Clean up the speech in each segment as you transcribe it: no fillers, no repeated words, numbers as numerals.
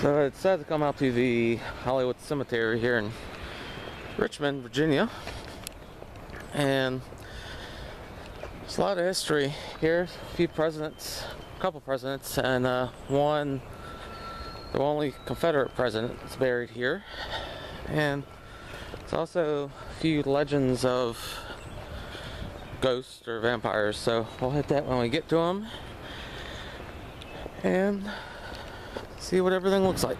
So I decided to come out to the Hollywood Cemetery here in Richmond, Virginia, and there's a lot of history here. A few presidents, a couple presidents, and the only Confederate president is buried here. And there's also a few legends of ghosts or vampires, so we'll hit that when we get to them and see what everything looks like.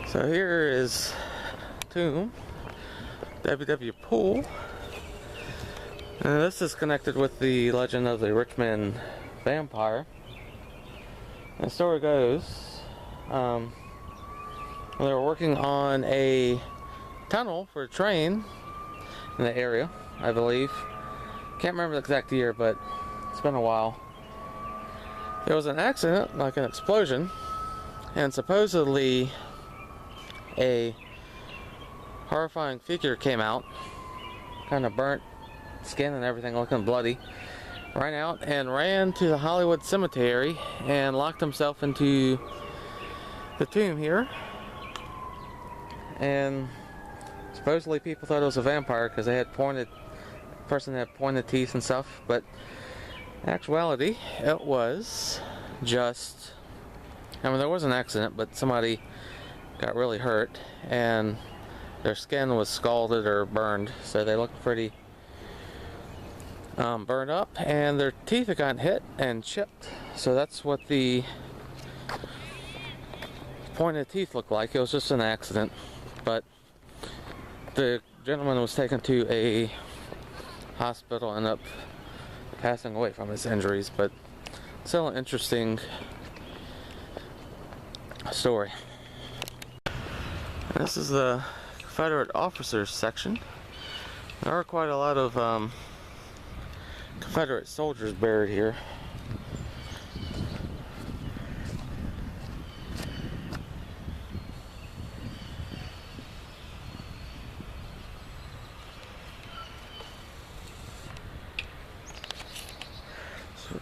So here is tomb W.W. Poole, and this is connected with the legend of the Richmond vampire. And the story goes, they were working on a tunnel for a train in the area, I believe. Can't remember the exact year, but it's been a while. There was an accident, like an explosion, and supposedly a horrifying figure came out, kind of burnt skin and everything, looking bloody, ran out and ran to the Hollywood Cemetery and locked himself into the tomb here. And supposedly people thought it was a vampire because they had pointed teeth and stuff, but in actuality it was just, there was an accident, but somebody got really hurt and their skin was scalded or burned, so they looked pretty burned up, and their teeth had gotten hit and chipped, so that's what the pointed teeth looked like. It was just an accident, but the gentleman was taken to a hospital and ended up passing away from his injuries, but still an interesting story. This is the Confederate officers section. There are quite a lot of Confederate soldiers buried here.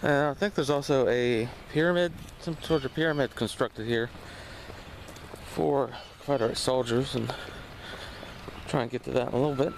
And I think there's also a pyramid, some sort of pyramid constructed here for Confederate soldiers, and I'll try and get to that in a little bit.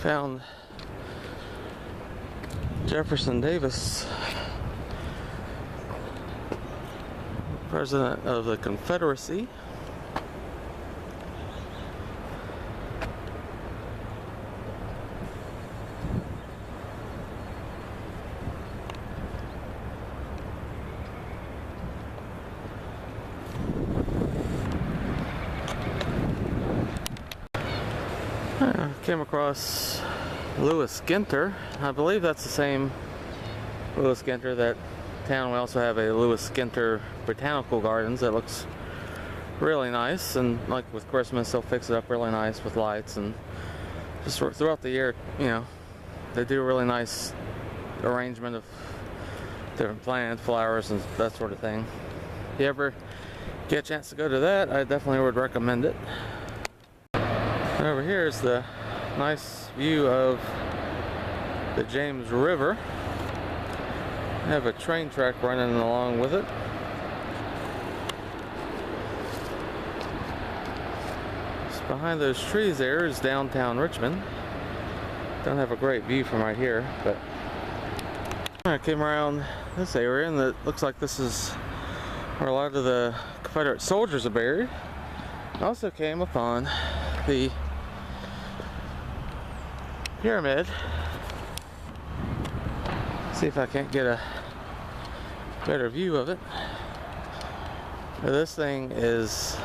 found Jefferson Davis, President of the Confederacy. I came across Lewis Ginter. I believe that's the same Lewis Ginter that town. We also have a Lewis Ginter Botanical Gardens that looks really nice, and like with Christmas they'll fix it up really nice with lights, and just throughout the year, you know, they do a really nice arrangement of different plants, flowers, and that sort of thing. If you ever get a chance to go to that, I definitely would recommend it. And over here is the nice view of the James River. I have a train track running along with it. Just behind those trees there is downtown Richmond. Don't have a great view from right here, but I came around this area, and it looks like this is where a lot of the Confederate soldiers are buried. I also came upon the pyramid. See if I can't get a better view of it. Now, this thing is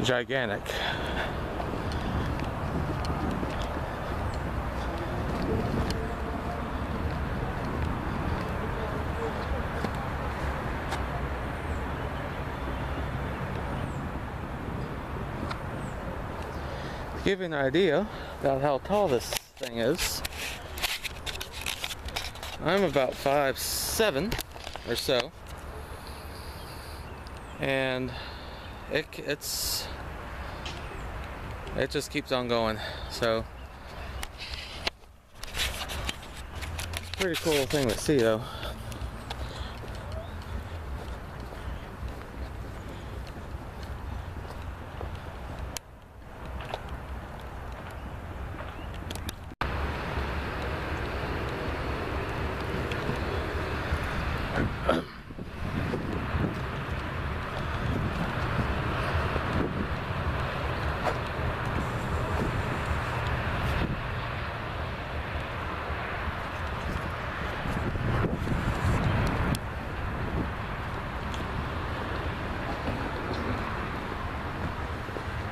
gigantic. To give you an idea about how tall this thing is, I'm about 5'7" or so, and it just keeps on going. So it's a pretty cool thing to see, though.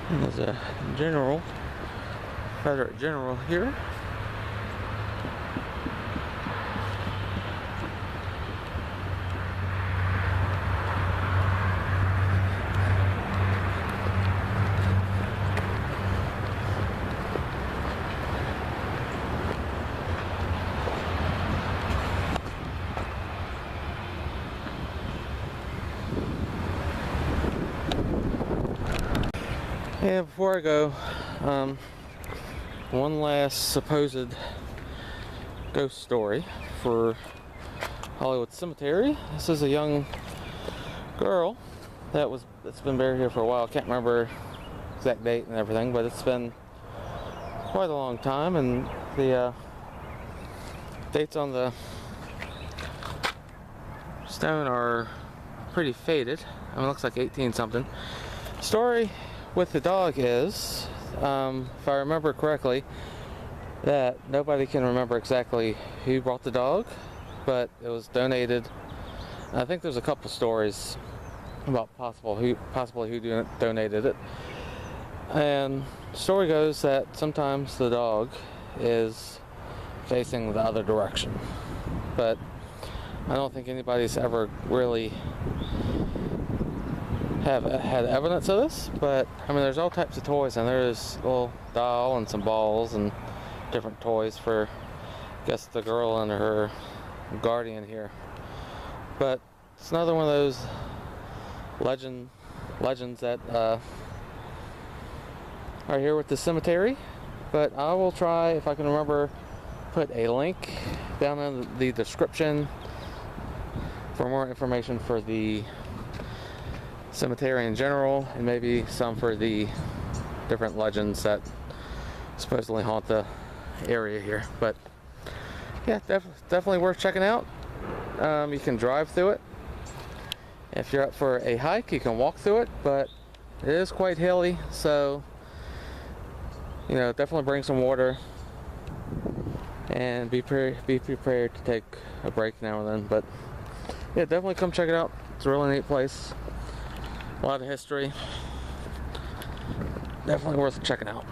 There's a general, Confederate general here. And before I go, one last supposed ghost story for Hollywood Cemetery. This is a young girl that's been buried here for a while. I can't remember exact date and everything, but it's been quite a long time, and the dates on the stone are pretty faded. I mean, it looks like 18 something. Story with the dog is, if I remember correctly, that nobody can remember exactly who brought the dog, but it was donated. I think there's a couple stories about possibly who donated it. And the story goes that sometimes the dog is facing the other direction, but I don't think anybody's ever really have had evidence of this. But I mean, there's all types of toys, and there's a little doll and some balls and different toys for, I guess, the girl and her guardian here. But it's another one of those legends that are here with the cemetery. But I will try, if I can remember, put a link down in the description for more information for the cemetery in general, and maybe some for the different legends that supposedly haunt the area here. But yeah, definitely worth checking out. You can drive through it. If you're up for a hike, you can walk through it, but it is quite hilly, so you know, definitely bring some water and be prepared to take a break now and then. But yeah, definitely come check it out. It's a really neat place. A lot of history. Definitely worth checking out.